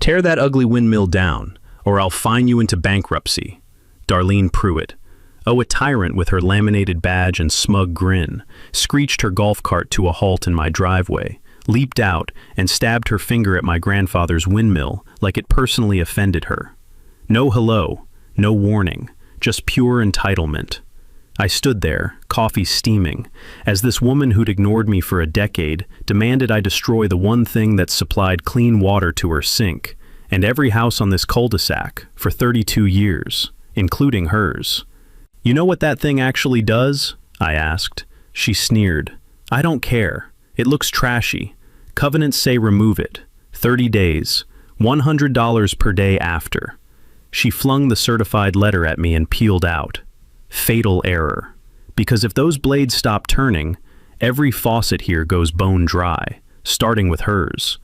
Tear that ugly windmill down, or I'll fine you into bankruptcy. Darlene Pruitt. Oh, a tyrant with her laminated badge and smug grin, screeched her golf cart to a halt in my driveway, leaped out, and stabbed her finger at my grandfather's windmill like it personally offended her. No hello, no warning, just pure entitlement. I stood there, coffee steaming, as this woman who'd ignored me for a decade demanded I destroy the one thing that supplied clean water to her sink, and every house on this cul-de-sac, for 32 years, including hers. You know what that thing actually does? I asked. She sneered. I don't care. It looks trashy. Covenants say remove it. 30 days. $100 per day after. She flung the certified letter at me and peeled out. Fatal error. Because if those blades stop turning, every faucet here goes bone dry, starting with hers.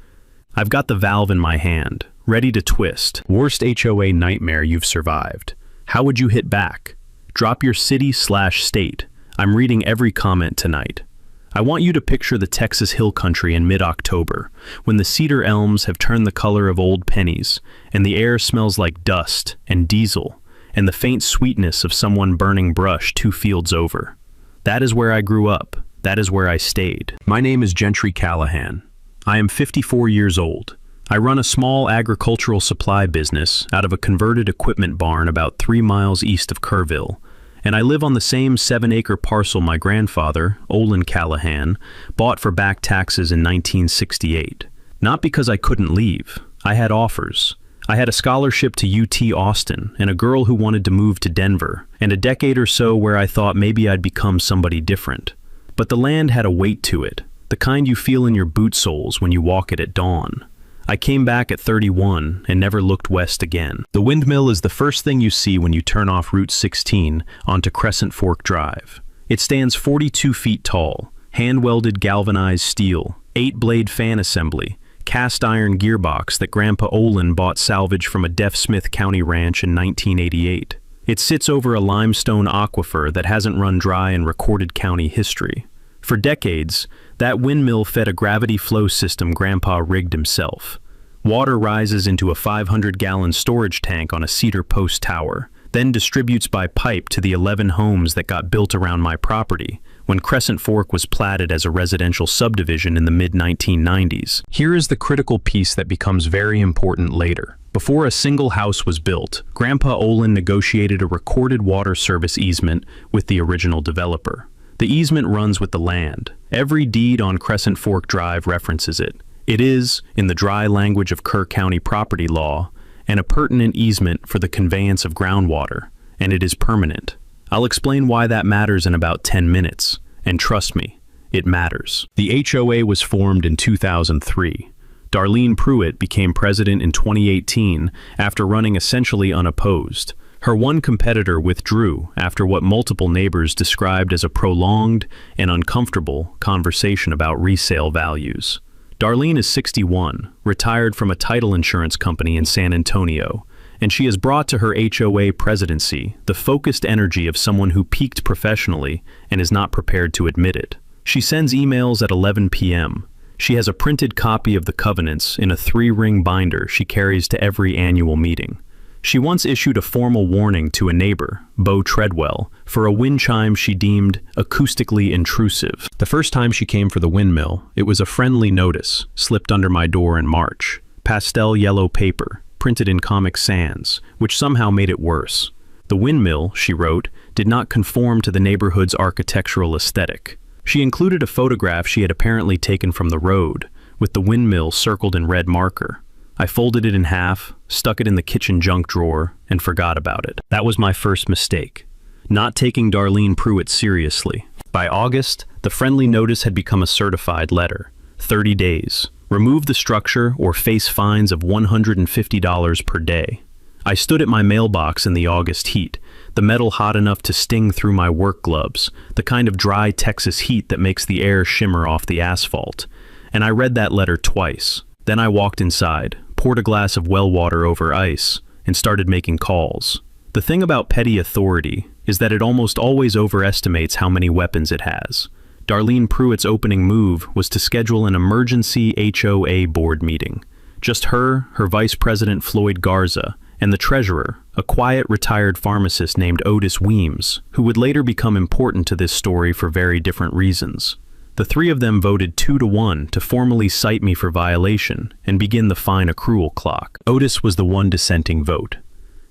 I've got the valve in my hand, ready to twist. Worst HOA nightmare you've survived. How would you hit back? Drop your city/state. I'm reading every comment tonight. I want you to picture the Texas hill country in mid-October, when the cedar elms have turned the color of old pennies, and the air smells like dust and diesel, and the faint sweetness of someone burning brush 2 fields over. That is where I grew up. That is where I stayed. My name is Gentry Callahan. I am 54 years old. I run a small agricultural supply business out of a converted equipment barn about 3 miles east of Kerrville, and I live on the same 7-acre parcel my grandfather, Olin Callahan, bought for back taxes in 1968. Not because I couldn't leave. I had offers. I had a scholarship to UT Austin and a girl who wanted to move to Denver, and a decade or so where I thought maybe I'd become somebody different. But the land had a weight to it, the kind you feel in your boot soles when you walk it at dawn. I came back at 31 and never looked west again. The Windmill is the first thing you see when you turn off Route 16 onto Crescent Fork Drive. It stands 42 feet tall, hand-welded galvanized steel, 8-blade fan assembly, cast iron gearbox that Grandpa Olin bought salvage from a Deaf Smith County ranch in 1988. It sits over a limestone aquifer that hasn't run dry in recorded county history. For decades, that windmill fed a gravity flow system Grandpa rigged himself. Water rises into a 500-gallon storage tank on a cedar post tower, then distributes by pipe to the 11 homes that got built around my property when Crescent Fork was platted as a residential subdivision in the mid-1990s. Here is the critical piece that becomes very important later. Before a single house was built, Grandpa Olin negotiated a recorded water service easement with the original developer. The easement runs with the land. Every deed on Crescent Fork Drive references it. It is, in the dry language of Kerr County property law, an appurtenant easement for the conveyance of groundwater, and it is permanent. I'll explain why that matters in about 10 minutes, and trust me, it matters. The HOA was formed in 2003. Darlene Pruitt became president in 2018 after running essentially unopposed. Her one competitor withdrew after what multiple neighbors described as a prolonged and uncomfortable conversation about resale values. Darlene is 61, retired from a title insurance company in San Antonio, and she has brought to her HOA presidency the focused energy of someone who peaked professionally and is not prepared to admit it. She sends emails at 11 p.m. She has a printed copy of the covenants in a 3-ring binder she carries to every annual meeting. She once issued a formal warning to a neighbor, Beau Treadwell, for a wind chime she deemed acoustically intrusive. The first time she came for the windmill, it was a friendly notice slipped under my door in March. Pastel yellow paper, printed in Comic Sans, which somehow made it worse. The windmill, she wrote, did not conform to the neighborhood's architectural aesthetic. She included a photograph she had apparently taken from the road, with the windmill circled in red marker. I folded it in half, stuck it in the kitchen junk drawer, and forgot about it. That was my first mistake. Not taking Darlene Pruitt seriously. By August, the friendly notice had become a certified letter. 30 days. Remove the structure or face fines of $150 per day. I stood at my mailbox in the August heat, the metal hot enough to sting through my work gloves, the kind of dry Texas heat that makes the air shimmer off the asphalt. And I read that letter twice. Then I walked inside, poured a glass of well water over ice, and started making calls. The thing about petty authority is that it almost always overestimates how many weapons it has. Darlene Pruitt's opening move was to schedule an emergency HOA board meeting. Just her vice president Floyd Garza, and the treasurer, a quiet retired pharmacist named Otis Weems, who would later become important to this story for very different reasons. The three of them voted 2-1 to formally cite me for violation and begin the fine accrual clock. Otis was the one dissenting vote.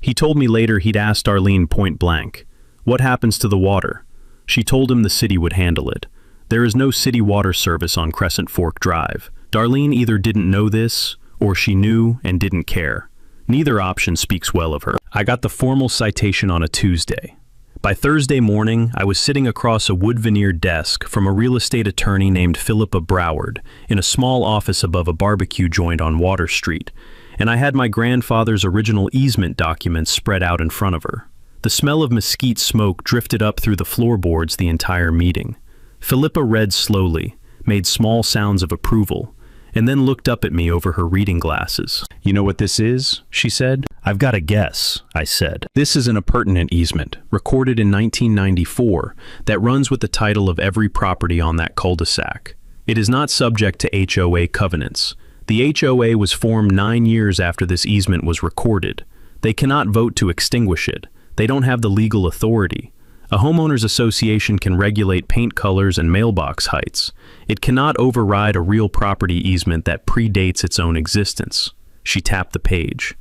He told me later he'd asked Darlene point blank, "What happens to the water?" She told him the city would handle it. There is no city water service on Crescent Fork Drive. Darlene either didn't know this, or she knew and didn't care. Neither option speaks well of her. I got the formal citation on a Tuesday. By Thursday morning, I was sitting across a wood veneer desk from a real estate attorney named Philippa Broward in a small office above a barbecue joint on Water Street, and I had my grandfather's original easement documents spread out in front of her. The smell of mesquite smoke drifted up through the floorboards the entire meeting. Philippa read slowly, made small sounds of approval, and then looked up at me over her reading glasses. "You know what this is?" she said. "I've got a guess," I said. "This is an appurtenant easement, recorded in 1994, that runs with the title of every property on that cul-de-sac. It is not subject to HOA covenants. The HOA was formed 9 years after this easement was recorded. They cannot vote to extinguish it. They don't have the legal authority. A homeowners association can regulate paint colors and mailbox heights. It cannot override a real property easement that predates its own existence." She tapped the page.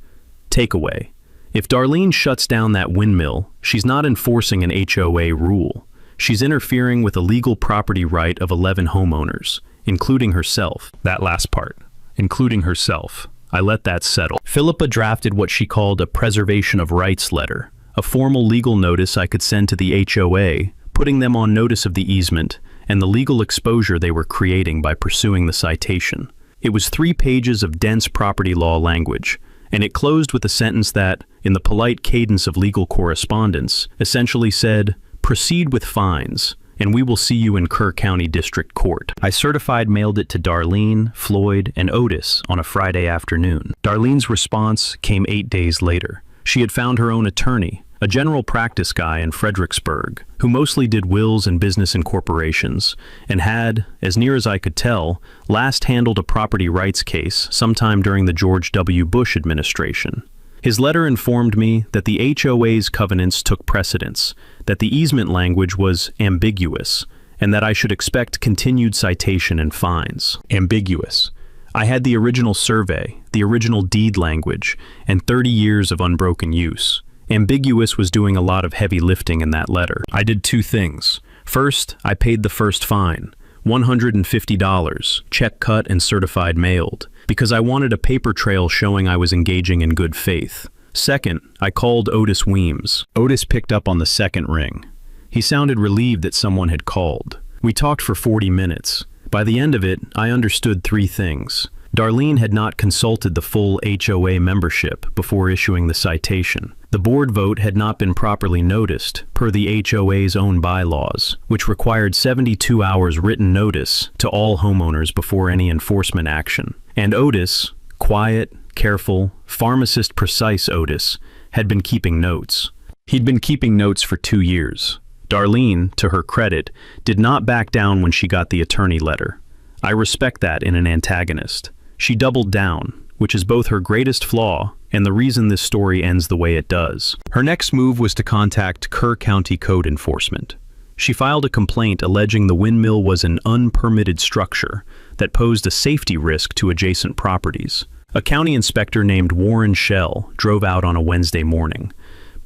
Takeaway. If Darlene shuts down that windmill, she's not enforcing an HOA rule. She's interfering with a legal property right of 11 homeowners, including herself. That last part. Including herself. I let that settle. Philippa drafted what she called a preservation of rights letter, a formal legal notice I could send to the HOA, putting them on notice of the easement and the legal exposure they were creating by pursuing the citation. It was 3 pages of dense property law language, and it closed with a sentence that, in the polite cadence of legal correspondence, essentially said, "Proceed with fines, and we will see you in Kerr County District Court." I certified mailed it to Darlene, Floyd, and Otis on a Friday afternoon. Darlene's response came 8 days later. She had found her own attorney, a general practice guy in Fredericksburg, who mostly did wills and business incorporations, and had, as near as I could tell, last handled a property rights case sometime during the George W. Bush administration. His letter informed me that the HOA's covenants took precedence, that the easement language was ambiguous, and that I should expect continued citation and fines. Ambiguous. I had the original survey, the original deed language, and 30 years of unbroken use. Ambiguous was doing a lot of heavy lifting in that letter. I did 2 things. First, I paid the first fine, $150, check cut and certified mailed, because I wanted a paper trail showing I was engaging in good faith. Second, I called Otis Weems. Otis picked up on the second ring. He sounded relieved that someone had called. We talked for 40 minutes. By the end of it, I understood 3 things. Darlene had not consulted the full HOA membership before issuing the citation. The board vote had not been properly noticed, per the HOA's own bylaws, which required 72 hours written notice to all homeowners before any enforcement action. And Otis, quiet, careful, pharmacist-precise Otis, had been keeping notes. He'd been keeping notes for 2 years. Darlene, to her credit, did not back down when she got the attorney letter. I respect that in an antagonist. She doubled down, which is both her greatest flaw and the reason this story ends the way it does. Her next move was to contact Kerr County Code Enforcement. She filed a complaint alleging the windmill was an unpermitted structure that posed a safety risk to adjacent properties. A county inspector named Warren Shell drove out on a Wednesday morning,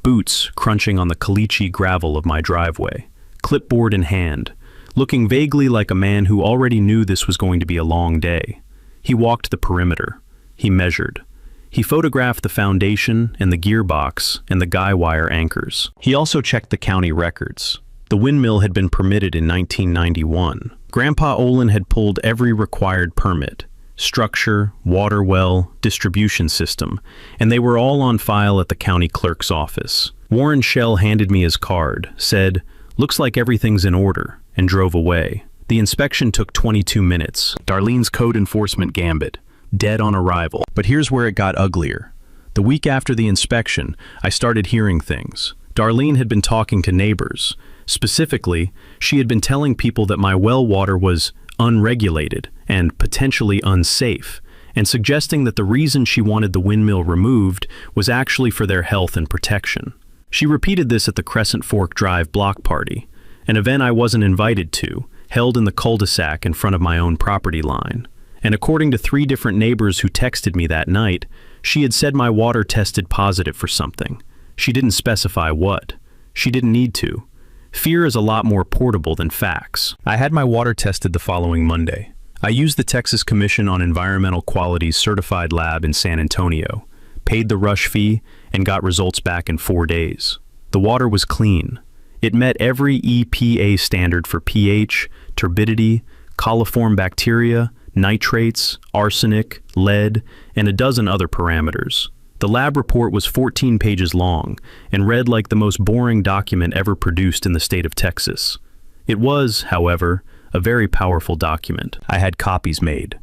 boots crunching on the caliche gravel of my driveway, clipboard in hand, looking vaguely like a man who already knew this was going to be a long day. He walked the perimeter. He measured. He photographed the foundation and the gearbox and the guy wire anchors. He also checked the county records. The windmill had been permitted in 1991. Grandpa Olin had pulled every required permit, structure, water well, distribution system, and they were all on file at the county clerk's office. Warren Shell handed me his card, said, "Looks like everything's in order," and drove away. The inspection took 22 minutes. Darlene's code enforcement gambit, dead on arrival. But here's where it got uglier. The week after the inspection, I started hearing things. Darlene had been talking to neighbors. Specifically, she had been telling people that my well water was unregulated and potentially unsafe, and suggesting that the reason she wanted the windmill removed was actually for their health and protection. She repeated this at the Crescent Fork Drive block party, an event I wasn't invited to, held in the cul-de-sac in front of my own property line. And according to 3 different neighbors who texted me that night, she had said my water tested positive for something. She didn't specify what. She didn't need to. Fear is a lot more portable than facts. I had my water tested the following Monday. I used the Texas Commission on Environmental Quality's certified lab in San Antonio, paid the rush fee, and got results back in 4 days. The water was clean. It met every EPA standard for pH, turbidity, coliform bacteria, nitrates, arsenic, lead, and a dozen other parameters. The lab report was 14 pages long and read like the most boring document ever produced in the state of Texas. It was, however, a very powerful document. I had copies made.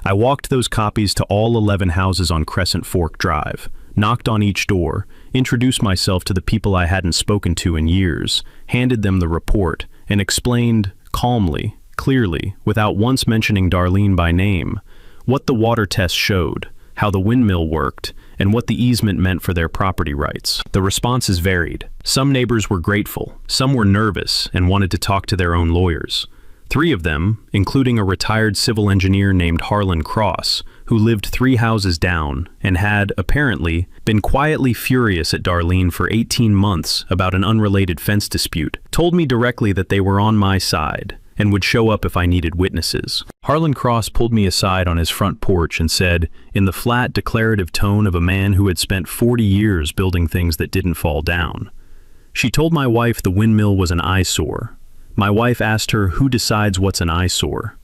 I walked those copies to all 11 houses on Crescent Fork Drive, knocked on each door, introduced myself to the people I hadn't spoken to in years, handed them the report, and explained, calmly, clearly, without once mentioning Darlene by name, what the water test showed, how the windmill worked, and what the easement meant for their property rights. The responses varied. Some neighbors were grateful, some were nervous and wanted to talk to their own lawyers. 3 of them, including a retired civil engineer named Harlan Cross, who lived 3 houses down and had, apparently, been quietly furious at Darlene for 18 months about an unrelated fence dispute, told me directly that they were on my side and would show up if I needed witnesses. Harlan Cross pulled me aside on his front porch and said, in the flat, declarative tone of a man who had spent 40 years building things that didn't fall down. She told my wife the windmill was an eyesore. My wife asked her who decides what's an eyesore.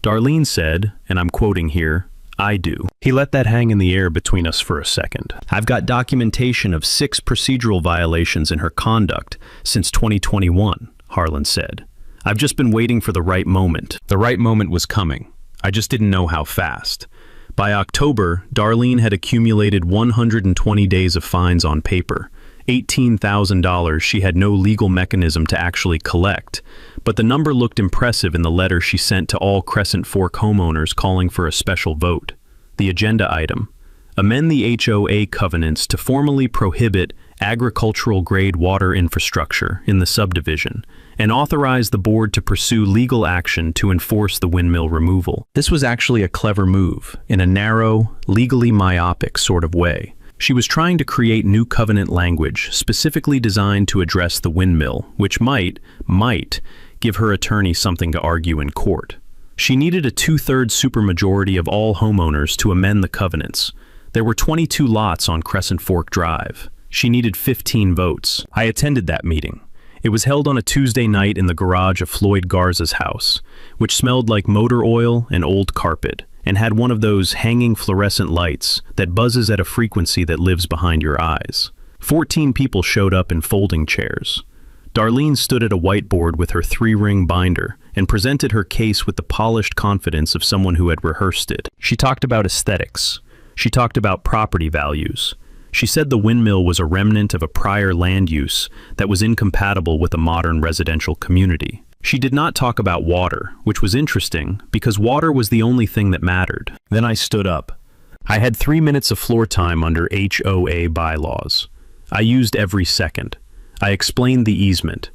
Darlene said, and I'm quoting here, "I do." He let that hang in the air between us for a second. I've got documentation of 6 procedural violations in her conduct since 2021, Harlan said. I've just been waiting for the right moment. The right moment was coming. I just didn't know how fast. By October, Darlene had accumulated 120 days of fines on paper, $18,000 she had no legal mechanism to actually collect, but the number looked impressive in the letter she sent to all Crescent Fork homeowners calling for a special vote. The agenda item: amend the HOA covenants to formally prohibit agricultural-grade water infrastructure in the subdivision, and authorize the board to pursue legal action to enforce the windmill removal. This was actually a clever move, in a narrow, legally myopic sort of way. She was trying to create new covenant language specifically designed to address the windmill, which might give her attorney something to argue in court. She needed a 2/3 supermajority of all homeowners to amend the covenants. There were 22 lots on Crescent Fork Drive. She needed 15 votes. I attended that meeting. It was held on a Tuesday night in the garage of Floyd Garza's house, which smelled like motor oil and old carpet, and had one of those hanging fluorescent lights that buzzes at a frequency that lives behind your eyes. 14 people showed up in folding chairs. Darlene stood at a whiteboard with her 3-ring binder and presented her case with the polished confidence of someone who had rehearsed it. She talked about aesthetics. She talked about property values. She said the windmill was a remnant of a prior land use that was incompatible with a modern residential community. She did not talk about water, which was interesting because water was the only thing that mattered. Then I stood up. I had 3 minutes of floor time under HOA bylaws. I used every second. I explained the easement.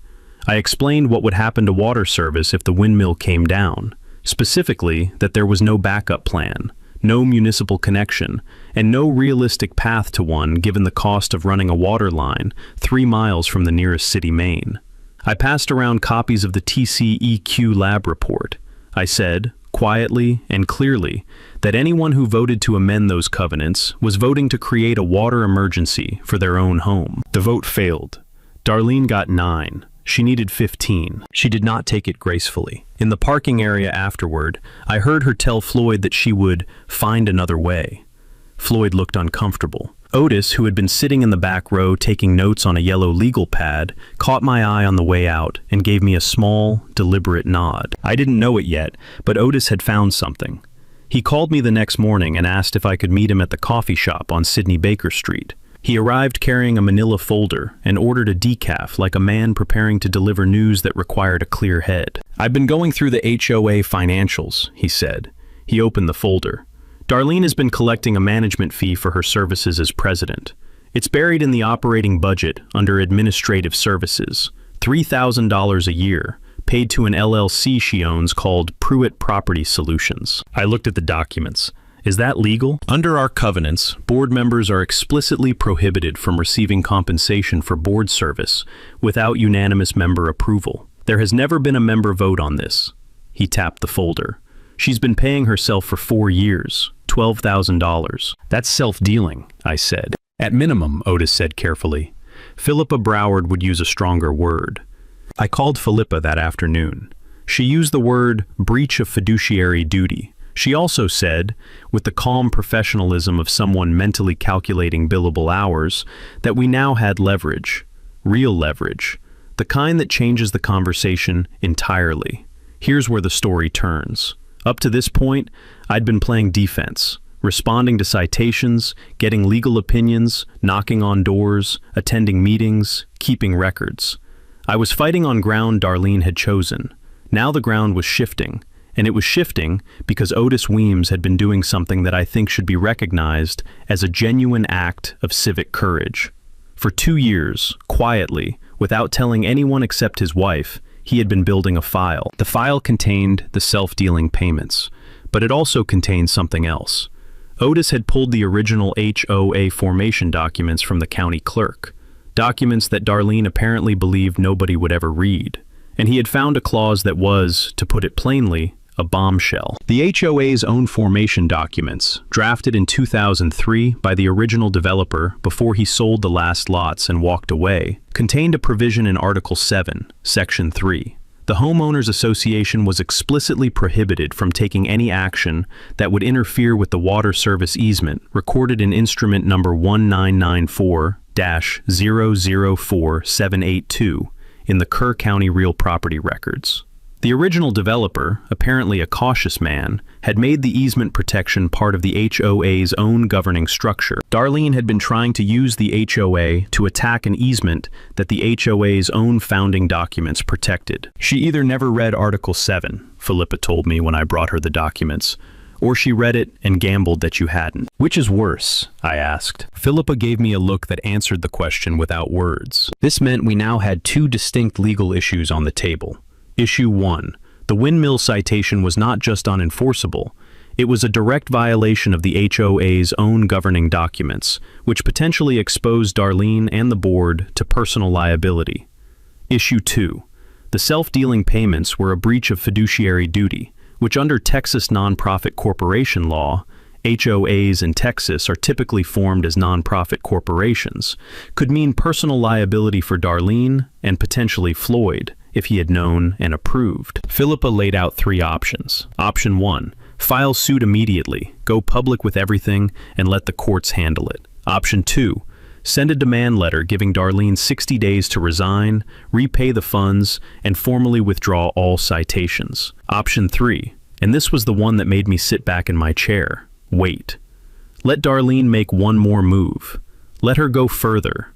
I explained what would happen to water service if the windmill came down, specifically that there was no backup plan, no municipal connection, and no realistic path to one given the cost of running a water line 3 miles from the nearest city main. I passed around copies of the TCEQ lab report. I said, quietly and clearly, that anyone who voted to amend those covenants was voting to create a water emergency for their own home. The vote failed. Darlene got 9. She needed 15. She did not take it gracefully. In the parking area afterward, I heard her tell Floyd that she would find another way. Floyd looked uncomfortable. Otis, who had been sitting in the back row taking notes on a yellow legal pad, caught my eye on the way out and gave me a small, deliberate nod. I didn't know it yet, but Otis had found something. He called me the next morning and asked if I could meet him at the coffee shop on Sidney Baker Street. He arrived carrying a manila folder and ordered a decaf like a man preparing to deliver news that required a clear head. "I've been going through the HOA financials," he said. He opened the folder. Darlene has been collecting a management fee for her services as president. It's buried in the operating budget under administrative services, $3,000 a year, paid to an LLC she owns called Pruitt Property Solutions. I looked at the documents. Is that legal? Under our covenants, board members are explicitly prohibited from receiving compensation for board service without unanimous member approval. There has never been a member vote on this. He tapped the folder. She's been paying herself for 4 years, $12,000. That's self-dealing, I said. At minimum, Otis said carefully. Philippa Broward would use a stronger word. I called Philippa that afternoon. She used the word breach of fiduciary duty. She also said, with the calm professionalism of someone mentally calculating billable hours, that we now had leverage, real leverage, the kind that changes the conversation entirely. Here's where the story turns. Up to this point, I'd been playing defense, responding to citations, getting legal opinions, knocking on doors, attending meetings, keeping records. I was fighting on ground Darlene had chosen. Now the ground was shifting, and it was shifting because Otis Weems had been doing something that I think should be recognized as a genuine act of civic courage. For 2 years, quietly, without telling anyone except his wife, he had been building a file. The file contained the self-dealing payments, but it also contained something else. Otis had pulled the original HOA formation documents from the county clerk, documents that Darlene apparently believed nobody would ever read, and he had found a clause that was, to put it plainly, a bombshell. The HOA's own formation documents, drafted in 2003 by the original developer before he sold the last lots and walked away, contained a provision in Article 7, Section 3. The Homeowners Association was explicitly prohibited from taking any action that would interfere with the water service easement recorded in Instrument Number 1994-004782 in the Kerr County Real Property Records. The original developer, apparently a cautious man, had made the easement protection part of the HOA's own governing structure. Darlene had been trying to use the HOA to attack an easement that the HOA's own founding documents protected. She either never read Article 7, Philippa told me when I brought her the documents, or she read it and gambled that you hadn't. Which is worse? I asked. Philippa gave me a look that answered the question without words. This meant we now had 2 distinct legal issues on the table. Issue 1. The Windmill citation was not just unenforceable, it was a direct violation of the HOA's own governing documents, which potentially exposed Darlene and the board to personal liability. Issue 2. The self-dealing payments were a breach of fiduciary duty, which under Texas nonprofit corporation law, HOAs in Texas are typically formed as nonprofit corporations, could mean personal liability for Darlene and potentially Floyd, if he had known and approved. Philippa laid out 3 options. Option 1, file suit immediately, go public with everything, and let the courts handle it. Option 2, send a demand letter giving Darlene 60 days to resign, repay the funds, and formally withdraw all citations. Option 3, and this was the one that made me sit back in my chair, wait. Let Darlene make one more move. Let her go further.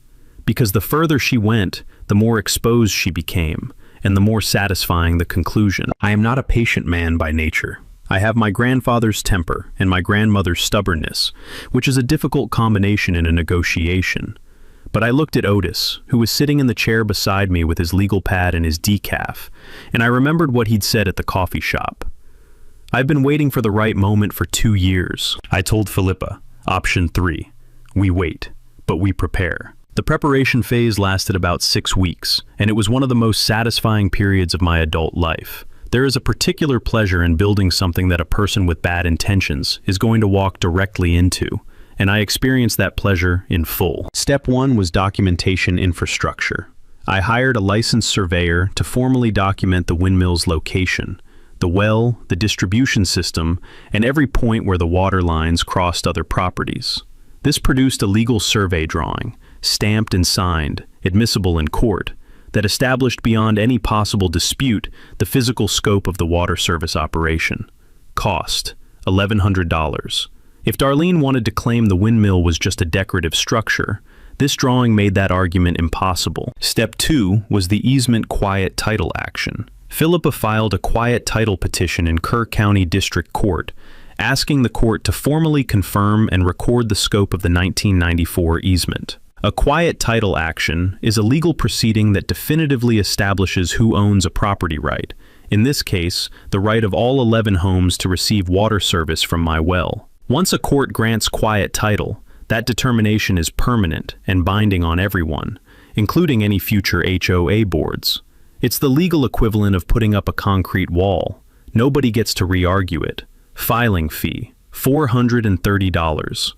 Because the further she went, the more exposed she became, and the more satisfying the conclusion. I am not a patient man by nature. I have my grandfather's temper and my grandmother's stubbornness, which is a difficult combination in a negotiation. But I looked at Otis, who was sitting in the chair beside me with his legal pad and his decaf, and I remembered what he'd said at the coffee shop. I've been waiting for the right moment for 2 years. I told Philippa, option 3, we wait, but we prepare. The preparation phase lasted about 6 weeks, and it was one of the most satisfying periods of my adult life. There is a particular pleasure in building something that a person with bad intentions is going to walk directly into, and I experienced that pleasure in full. Step 1 was documentation infrastructure. I hired a licensed surveyor to formally document the windmill's location, the well, the distribution system, and every point where the water lines crossed other properties. This produced a legal survey drawing, stamped and signed, admissible in court, that established beyond any possible dispute the physical scope of the water service operation. Cost, $1,100. If Darlene wanted to claim the windmill was just a decorative structure, this drawing made that argument impossible. Step 2 was the easement quiet title action. Philippa filed a quiet title petition in Kerr County District Court, asking the court to formally confirm and record the scope of the 1994 easement. A quiet title action is a legal proceeding that definitively establishes who owns a property right, in this case, the right of all 11 homes to receive water service from my well. Once a court grants quiet title, that determination is permanent and binding on everyone, including any future HOA boards. It's the legal equivalent of putting up a concrete wall. Nobody gets to re-argue it. Filing fee, $430.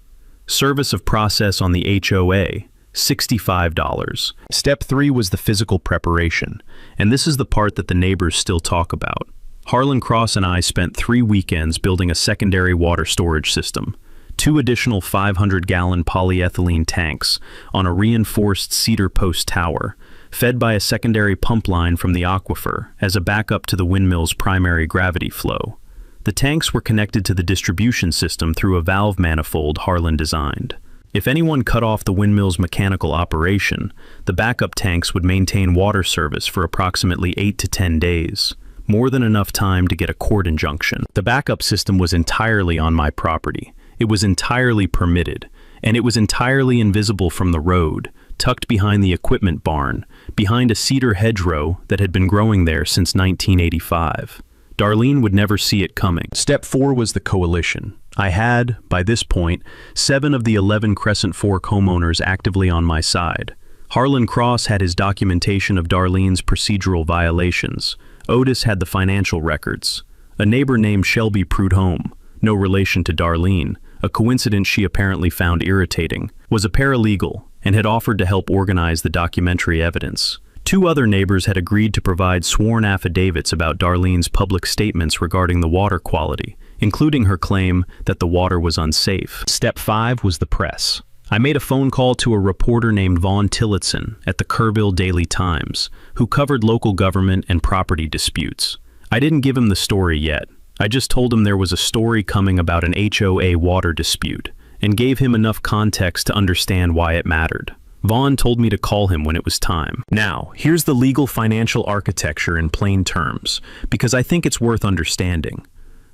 Service of process on the HOA, $65. Step 3 was the physical preparation, and this is the part that the neighbors still talk about. Harlan Cross and I spent 3 weekends building a secondary water storage system, 2 additional 500-gallon polyethylene tanks on a reinforced cedar post tower, fed by a secondary pump line from the aquifer as a backup to the windmill's primary gravity flow. The tanks were connected to the distribution system through a valve manifold Harlan designed. If anyone cut off the windmill's mechanical operation, the backup tanks would maintain water service for approximately 8 to 10 days, more than enough time to get a court injunction. The backup system was entirely on my property. It was entirely permitted, and it was entirely invisible from the road, tucked behind the equipment barn, behind a cedar hedgerow that had been growing there since 1985. Darlene would never see it coming. Step 4 was the coalition. I had, by this point, 7 of the 11 Crescent Fork homeowners actively on my side. Harlan Cross had his documentation of Darlene's procedural violations. Otis had the financial records. A neighbor named Shelby Prudhomme, no relation to Darlene, a coincidence she apparently found irritating, was a paralegal and had offered to help organize the documentary evidence. 2 other neighbors had agreed to provide sworn affidavits about Darlene's public statements regarding the water quality, including her claim that the water was unsafe. Step 5 was the press. I made a phone call to a reporter named Vaughn Tillotson at the Kerrville Daily Times, who covered local government and property disputes. I didn't give him the story yet. I just told him there was a story coming about an HOA water dispute, and gave him enough context to understand why it mattered. Vaughn told me to call him when it was time. Now, here's the legal financial architecture in plain terms, because I think it's worth understanding.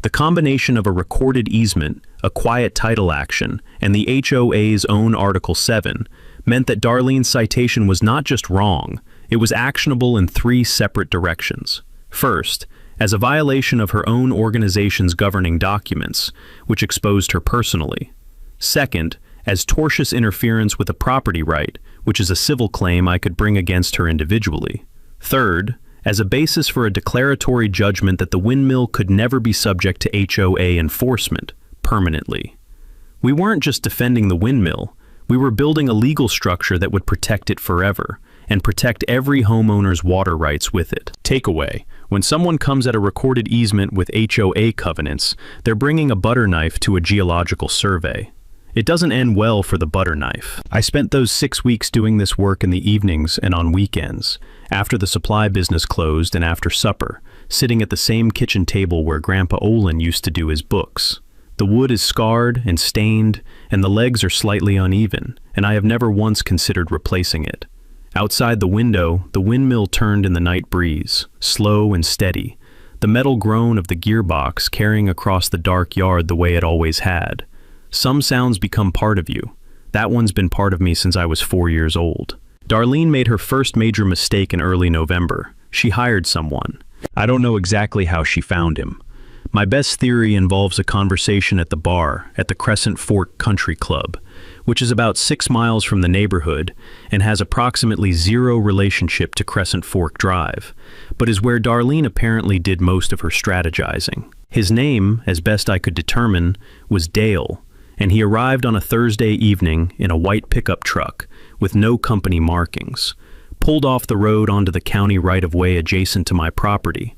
The combination of a recorded easement, a quiet title action, and the HOA's own Article 7 meant that Darlene's citation was not just wrong, it was actionable in 3 separate directions. First, as a violation of her own organization's governing documents, which exposed her personally. Second, as tortious interference with a property right, which is a civil claim I could bring against her individually. Third, as a basis for a declaratory judgment that the windmill could never be subject to HOA enforcement, permanently. We weren't just defending the windmill, we were building a legal structure that would protect it forever, and protect every homeowner's water rights with it. Takeaway: when someone comes at a recorded easement with HOA covenants, they're bringing a butter knife to a geological survey. It doesn't end well for the butter knife. I spent those 6 weeks doing this work in the evenings and on weekends, after the supply business closed and after supper, sitting at the same kitchen table where Grandpa Olin used to do his books. The wood is scarred and stained, and the legs are slightly uneven, and I have never once considered replacing it. Outside the window, the windmill turned in the night breeze, slow and steady, the metal groan of the gearbox carrying across the dark yard the way it always had. Some sounds become part of you. That one's been part of me since I was 4 years old. Darlene made her first major mistake in early November. She hired someone. I don't know exactly how she found him. My best theory involves a conversation at the bar at the Crescent Fork Country Club, which is about 6 miles from the neighborhood and has approximately 0 relationship to Crescent Fork Drive, but is where Darlene apparently did most of her strategizing. His name, as best I could determine, was Dale, and he arrived on a Thursday evening in a white pickup truck with no company markings, pulled off the road onto the county right-of-way adjacent to my property,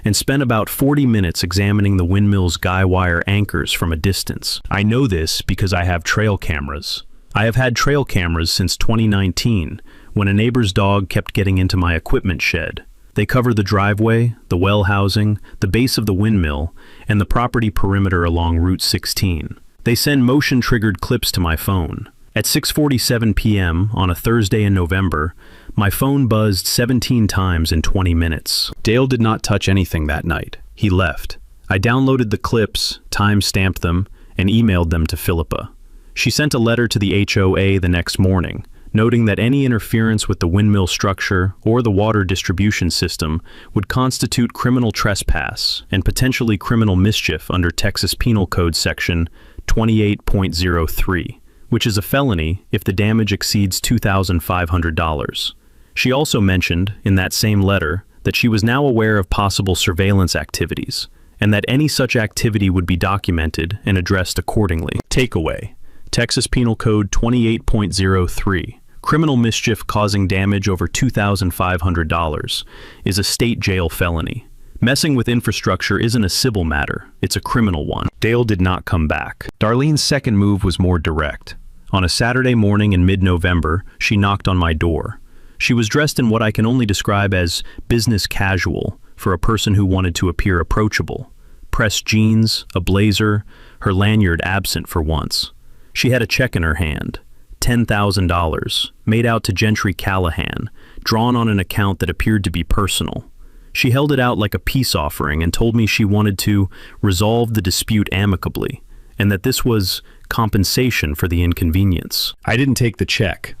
and spent about 40 minutes examining the windmill's guy wire anchors from a distance. I know this because I have trail cameras. I have had trail cameras since 2019, when a neighbor's dog kept getting into my equipment shed. They cover the driveway, the well housing, the base of the windmill, and the property perimeter along Route 16. They send motion-triggered clips to my phone. At 6:47 p.m. on a Thursday in November, my phone buzzed 17 times in 20 minutes. Dale did not touch anything that night. He left. I downloaded the clips, time-stamped them, and emailed them to Philippa. She sent a letter to the HOA the next morning, noting that any interference with the windmill structure or the water distribution system would constitute criminal trespass and potentially criminal mischief under Texas Penal Code Section 28.03, which is a felony if the damage exceeds $2,500. She also mentioned, in that same letter, that she was now aware of possible surveillance activities, and that any such activity would be documented and addressed accordingly. Takeaway: Texas Penal Code 28.03, criminal mischief causing damage over $2,500, is a state jail felony. Messing with infrastructure isn't a civil matter, it's a criminal one. Dale did not come back. Darlene's second move was more direct. On a Saturday morning in mid-November, she knocked on my door. She was dressed in what I can only describe as business casual for a person who wanted to appear approachable. Pressed jeans, a blazer, her lanyard absent for once. She had a check in her hand, $10,000, made out to Gentry Callahan, drawn on an account that appeared to be personal. She held it out like a peace offering and told me she wanted to resolve the dispute amicably, and that this was compensation for the inconvenience. I didn't take the check.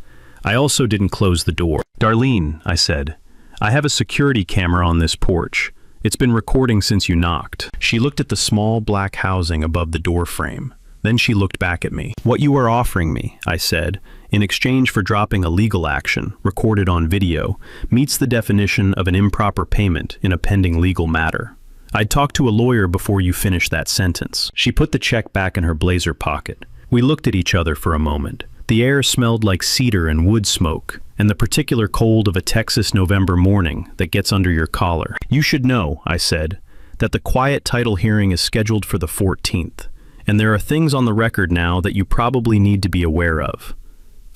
I also didn't close the door. "Darlene," I said, "I have a security camera on this porch. It's been recording since you knocked." She looked at the small black housing above the door frame. Then she looked back at me. "What you are offering me," I said, "in exchange for dropping a legal action, recorded on video, meets the definition of an improper payment in a pending legal matter. I'd talk to a lawyer before you finish that sentence." She put the check back in her blazer pocket. We looked at each other for a moment. The air smelled like cedar and wood smoke, and the particular cold of a Texas November morning that gets under your collar. "You should know," I said, "that the quiet title hearing is scheduled for the 14th, and there are things on the record now that you probably need to be aware of."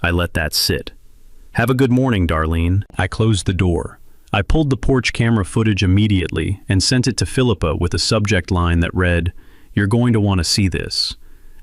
I let that sit. "Have a good morning, Darlene." I closed the door. I pulled the porch camera footage immediately and sent it to Philippa with a subject line that read, "You're going to want to see this."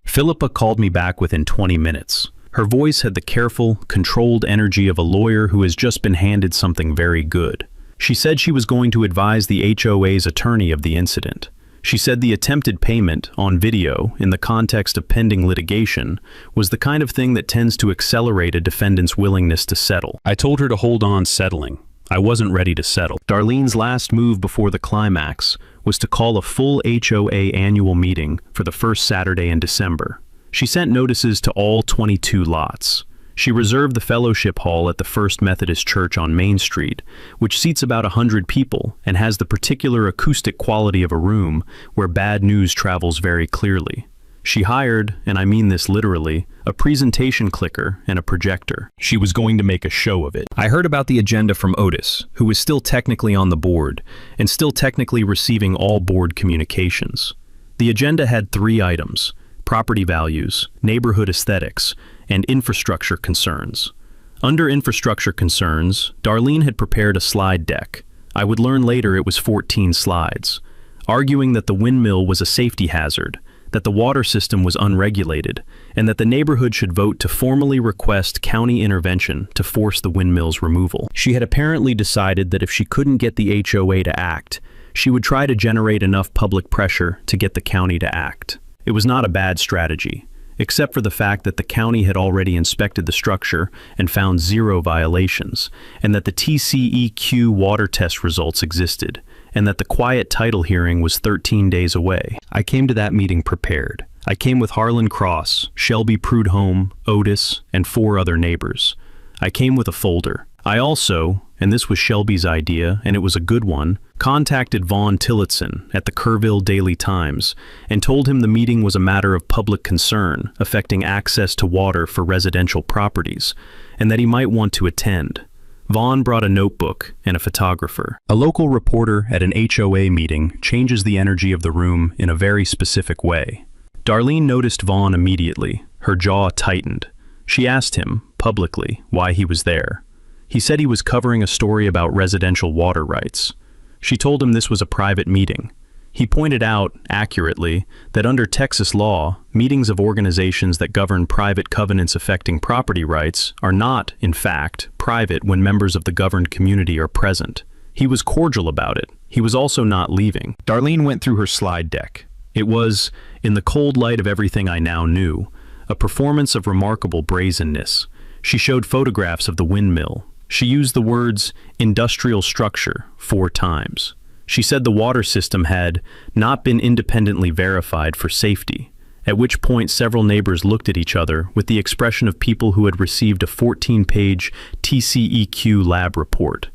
Philippa called me back within 20 minutes. Her voice had the careful, controlled energy of a lawyer who has just been handed something very good. She said she was going to advise the HOA's attorney of the incident. She said the attempted payment, on video, in the context of pending litigation, was the kind of thing that tends to accelerate a defendant's willingness to settle. I told her to hold on settling. I wasn't ready to settle. Darlene's last move before the climax was to call a full HOA annual meeting for the first Saturday in December. She sent notices to all 22 lots. She reserved the fellowship hall at the First Methodist Church on Main Street, which seats about 100 people and has the particular acoustic quality of a room where bad news travels very clearly. She hired, and I mean this literally, a presentation clicker and a projector. She was going to make a show of it. I heard about the agenda from Otis, who was still technically on the board and still technically receiving all board communications. The agenda had 3 items: property values, neighborhood aesthetics, and infrastructure concerns. Under infrastructure concerns, Darlene had prepared a slide deck. I would learn later it was 14 slides, arguing that the windmill was a safety hazard, that the water system was unregulated, and that the neighborhood should vote to formally request county intervention to force the windmill's removal. She had apparently decided that if she couldn't get the HOA to act, she would try to generate enough public pressure to get the county to act. It was not a bad strategy, except for the fact that the county had already inspected the structure and found 0 violations, and that the TCEQ water test results existed, and that the quiet title hearing was 13 days away. I came to that meeting prepared. I came with Harlan Cross, Shelby Prudhomme, Otis, and 4 other neighbors. I came with a folder. I also, and this was Shelby's idea, and it was a good one, contacted Vaughn Tillotson at the Kerrville Daily Times and told him the meeting was a matter of public concern affecting access to water for residential properties, and that he might want to attend. Vaughn brought a notebook and a photographer. A local reporter at an HOA meeting changes the energy of the room in a very specific way. Darlene noticed Vaughn immediately. Her jaw tightened. She asked him, publicly, why he was there. He said he was covering a story about residential water rights. She told him this was a private meeting. He pointed out, accurately, that under Texas law, meetings of organizations that govern private covenants affecting property rights are not, in fact, private when members of the governed community are present. He was cordial about it. he was also not leaving. Darlene went through her slide deck. It was, in the cold light of everything I now knew, a performance of remarkable brazenness. She showed photographs of the windmill. She used the words industrial structure 4 times. She said the water system had not been independently verified for safety, at which point several neighbors looked at each other with the expression of people who had received a 14-page TCEQ lab report.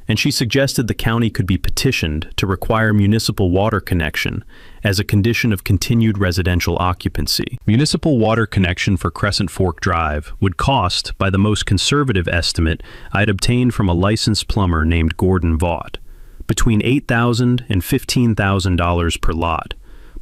And she suggested the county could be petitioned to require municipal water connection as a condition of continued residential occupancy. Municipal water connection for Crescent Fork Drive would cost, by the most conservative estimate I'd obtained from a licensed plumber named Gordon Vaught, between $8,000 and $15,000 per lot,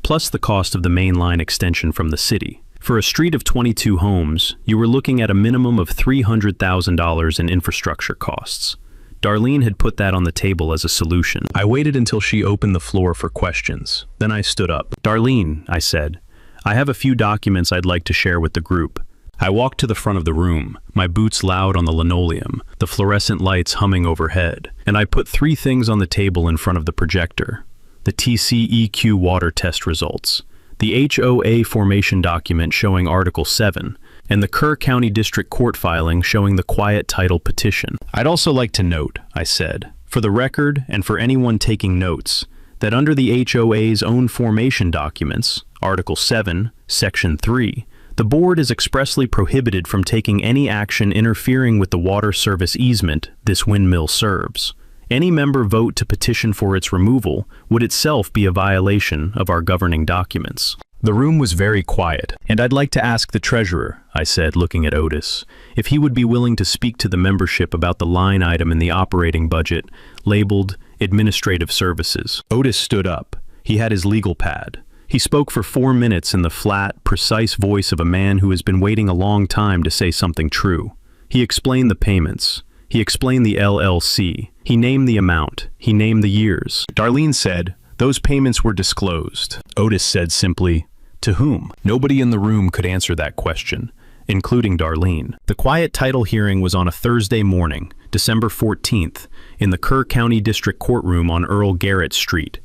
plus the cost of the main line extension from the city. For a street of 22 homes, you were looking at a minimum of $300,000 in infrastructure costs. Darlene had put that on the table as a solution. I waited until she opened the floor for questions. Then I stood up. "Darlene," I said, "I have a few documents I'd like to share with the group." I walked to the front of the room, my boots loud on the linoleum, the fluorescent lights humming overhead, and I put 3 things on the table in front of the projector: the TCEQ water test results, the HOA formation document showing Article 7, and the Kerr County District Court filing showing the quiet title petition. "I'd also like to note," I said, "for the record and for anyone taking notes, that under the HOA's own formation documents, Article 7, Section 3, the board is expressly prohibited from taking any action interfering with the water service easement this windmill serves. Any member vote to petition for its removal would itself be a violation of our governing documents." The room was very quiet, and I'd like to ask the treasurer, I said, looking at Otis, if he would be willing to speak to the membership about the line item in the operating budget labeled Administrative Services. Otis stood up. He had his legal pad. He spoke for 4 minutes in the flat, precise voice of a man who has been waiting a long time to say something true. He explained the payments. He explained the LLC. He named the amount. He named the years. Darlene said, "Those payments were disclosed." Otis said simply, "To whom?" Nobody in the room could answer that question, including Darlene. The quiet title hearing was on a Thursday morning, December 14th, in the Kerr County District Courtroom on Earl Garrett Street.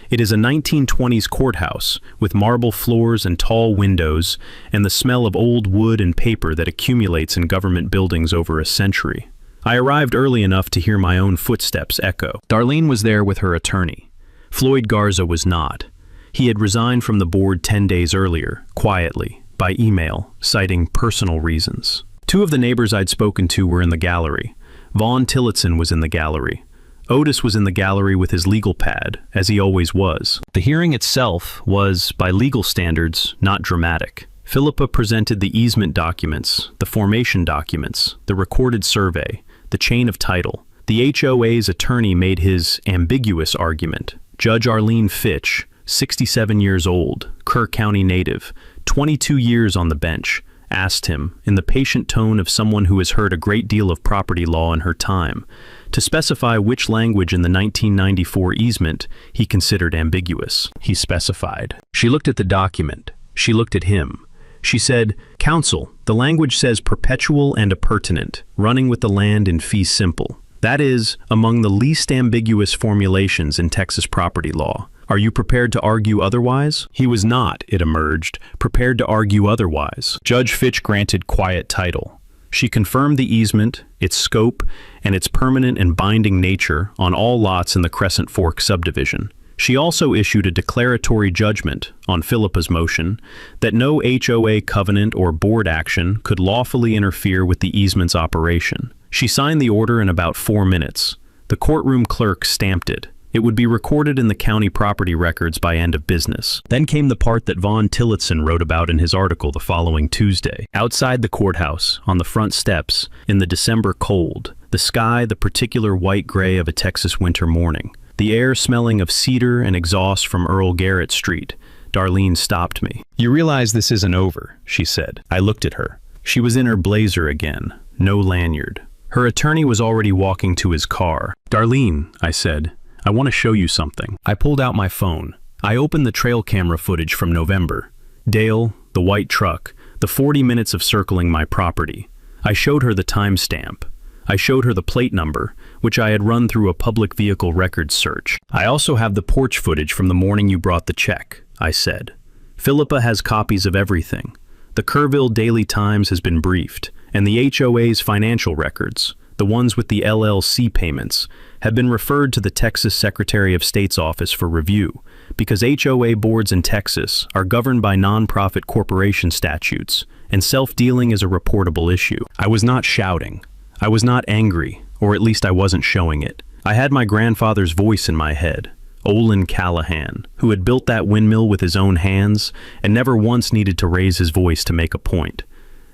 It is a 1920s courthouse with marble floors and tall windows and the smell of old wood and paper that accumulates in government buildings over a century. I arrived early enough to hear my own footsteps echo. Darlene was there with her attorney. Floyd Garza was not. He had resigned from the board 10 days earlier, quietly, by email, citing personal reasons. 2 of the neighbors I'd spoken to were in the gallery. Vaughn Tillotson was in the gallery. Otis was in the gallery with his legal pad, as he always was. The hearing itself was, by legal standards, not dramatic. Philippa presented the easement documents, the formation documents, the recorded survey, the chain of title. The HOA's attorney made his ambiguous argument. Judge Arlene Fitch, 67 years old, Kerr County native, 22 years on the bench, asked him, in the patient tone of someone who has heard a great deal of property law in her time, to specify which language in the 1994 easement he considered ambiguous. He specified. She looked at the document. She looked at him. She said, "Counsel, the language says perpetual and appurtenant, running with the land in fee simple. That is, among the least ambiguous formulations in Texas property law. Are you prepared to argue otherwise?" He was not, it emerged, prepared to argue otherwise. Judge Fitch granted quiet title. She confirmed the easement, its scope, and its permanent and binding nature on all lots in the Crescent Fork subdivision. She also issued a declaratory judgment, on Philippa's motion, that no HOA covenant or board action could lawfully interfere with the easement's operation. She signed the order in about 4 minutes. The courtroom clerk stamped it. It would be recorded in the county property records by end of business. Then came the part that Vaughn Tillotson wrote about in his article the following Tuesday. Outside the courthouse, on the front steps, in the December cold, the sky the particular white-gray of a Texas winter morning, the air smelling of cedar and exhaust from Earl Garrett Street, Darlene stopped me. "You realize this isn't over," she said. I looked at her. She was in her blazer again, no lanyard. Her attorney was already walking to his car. "Darlene," I said, "I want to show you something." I pulled out my phone. I opened the trail camera footage from November. Dale, the white truck, the 40 minutes of circling my property. I showed her the timestamp. I showed her the plate number, which I had run through a public vehicle records search. "I also have the porch footage from the morning you brought the check," I said. "Philippa has copies of everything. The Kerrville Daily Times has been briefed, and the HOA's financial records, the ones with the LLC payments, have been referred to the Texas Secretary of State's office for review, because HOA boards in Texas are governed by nonprofit corporation statutes, and self-dealing is a reportable issue." I was not shouting. I was not angry, or at least I wasn't showing it. I had my grandfather's voice in my head, Olin Callahan, who had built that windmill with his own hands and never once needed to raise his voice to make a point.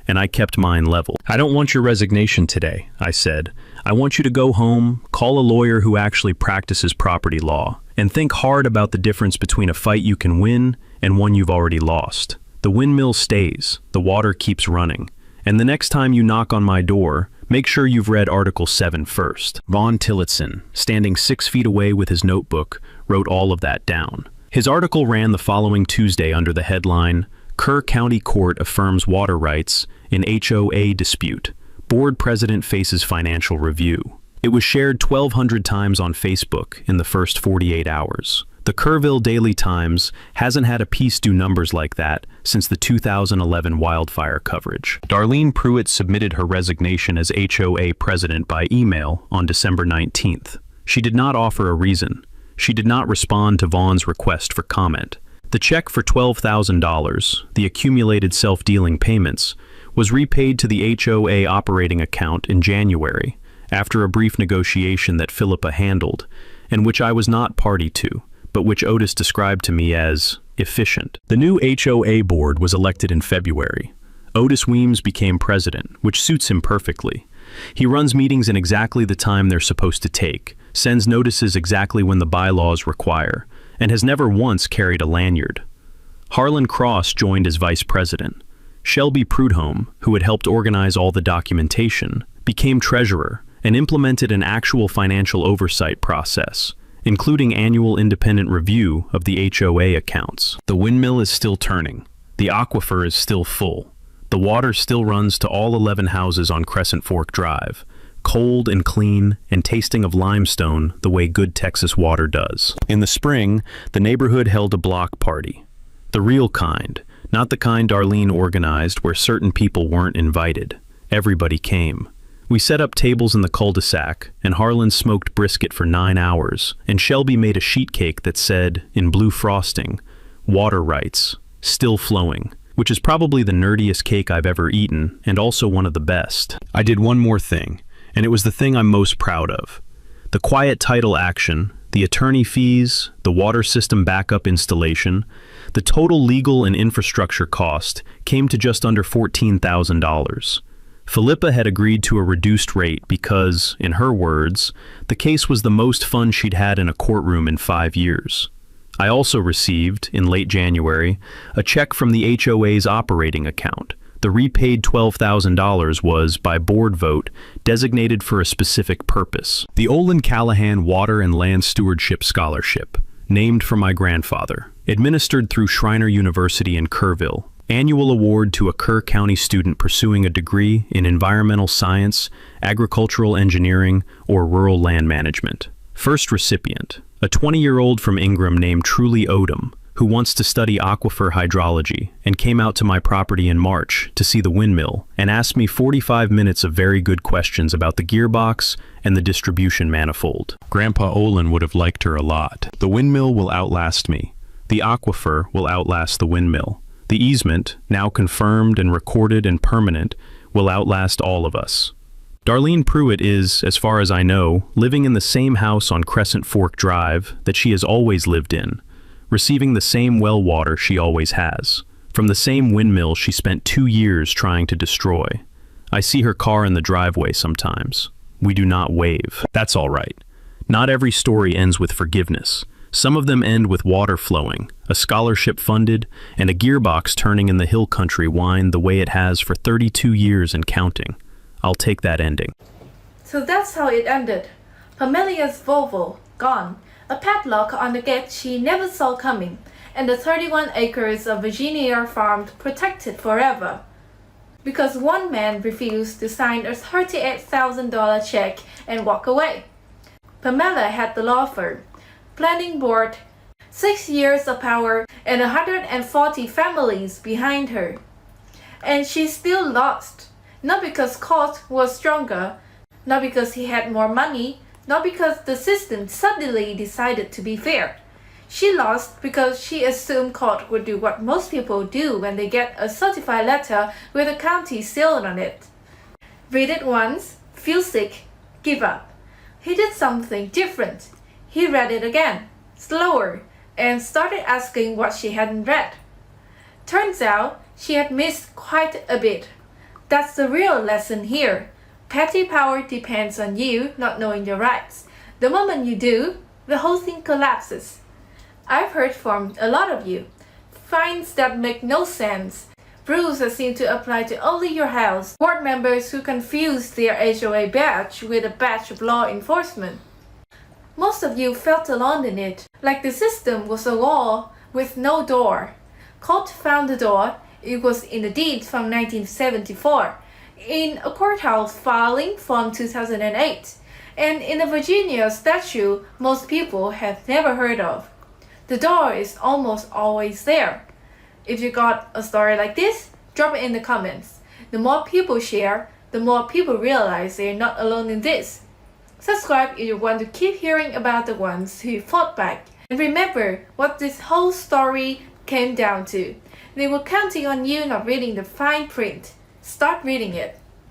And I kept mine level. "I don't want your resignation today," I said. "I want you to go home, call a lawyer who actually practices property law, and think hard about the difference between a fight you can win and one you've already lost. The windmill stays, the water keeps running, and the next time you knock on my door, make sure you've read Article 7 first." Vaughn Tillotson, standing 6 feet away with his notebook, wrote all of that down. His article ran the following Tuesday under the headline, "Kerr County Court Affirms Water Rights in HOA Dispute. Board President Faces Financial Review." It was shared 1,200 times on Facebook in the first 48 hours. The Kerrville Daily Times hasn't had a piece do numbers like that since the 2011 wildfire coverage. Darlene Pruitt submitted her resignation as HOA president by email on December 19th. She did not offer a reason. She did not respond to Vaughn's request for comment. The check for $12,000, the accumulated self-dealing payments, was repaid to the HOA operating account in January, after a brief negotiation that Philippa handled, and which I was not party to, but which Otis described to me as efficient. The new HOA board was elected in February. Otis Weems became president, which suits him perfectly. He runs meetings in exactly the time they're supposed to take, sends notices exactly when the bylaws require, and has never once carried a lanyard. Harlan Cross joined as vice president. Shelby Prudhomme, who had helped organize all the documentation, became treasurer and implemented an actual financial oversight process, including annual independent review of the HOA accounts. The windmill is still turning. The aquifer is still full. The water still runs to all 11 houses on Crescent Fork Drive, cold and clean and tasting of limestone the way good Texas water does. In the spring, the neighborhood held a block party. The real kind, not the kind Darlene organized where certain people weren't invited. Everybody came. We set up tables in the cul-de-sac, and Harlan smoked brisket for 9 hours, and Shelby made a sheet cake that said, in blue frosting, "Water rights, still flowing," which is probably the nerdiest cake I've ever eaten, and also one of the best. I did one more thing, and it was the thing I'm most proud of. The quiet title action, the attorney fees, the water system backup installation, the total legal and infrastructure cost came to just under $14,000. Philippa had agreed to a reduced rate because, in her words, the case was the most fun she'd had in a courtroom in 5 years. I also received, in late January, a check from the HOA's operating account. The repaid $12,000 was, by board vote, designated for a specific purpose. The Olin Callahan Water and Land Stewardship Scholarship, named for my grandfather, administered through Schreiner University in Kerrville. Annual award to a Kerr County student pursuing a degree in environmental science, agricultural engineering, or rural land management. First recipient, a 20-year-old from Ingram named Truly Odom, who wants to study aquifer hydrology and came out to my property in March to see the windmill and asked me 45 minutes of very good questions about the gearbox and the distribution manifold. Grandpa Olin would have liked her a lot. The windmill will outlast me. The aquifer will outlast the windmill. The easement, now confirmed and recorded and permanent, will outlast all of us. Darlene Pruitt is, as far as I know, living in the same house on Crescent Fork Drive that she has always lived in, receiving the same well water she always has, from the same windmill she spent 2 years trying to destroy. I see her car in the driveway sometimes. We do not wave. That's all right. Not every story ends with forgiveness. Some of them end with water flowing, a scholarship funded, and a gearbox turning in the hill country wind the way it has for 32 years and counting. I'll take that ending. So that's how it ended. Pamelia's Volvo, gone. A padlock on the gate she never saw coming, and the 31 acres of Virginia farm protected forever. because one man refused to sign a $38,000 check and walk away. Pamela had the law firm, planning board, 6 years of power, and 140 families behind her. And she still lost, not because court was stronger, not because he had more money, not because the system suddenly decided to be fair. She lost because she assumed court would do what most people do when they get a certified letter with a county seal on it. Read it once, feel sick, give up. He did something different. He read it again, slower, and started asking what she hadn't read. Turns out she had missed quite a bit. That's the real lesson here. Petty power depends on you not knowing your rights. The moment you do, the whole thing collapses. I've heard from a lot of you. Fines that make no sense. Rules that seem to apply to only your house. Board members who confuse their HOA badge with a badge of law enforcement. Most of you felt alone in it, like the system was a wall with no door. Court found the door. It was in the deed from 1974, in a courthouse filing from 2008, and in a Virginia statute most people have never heard of. The door is almost always there. If you got a story like this, drop it in the comments. The more people share, the more people realize they're not alone in this. Subscribe if you want to keep hearing about the ones who fought back. And remember what this whole story came down to. They were counting on you not reading the fine print. Start reading it.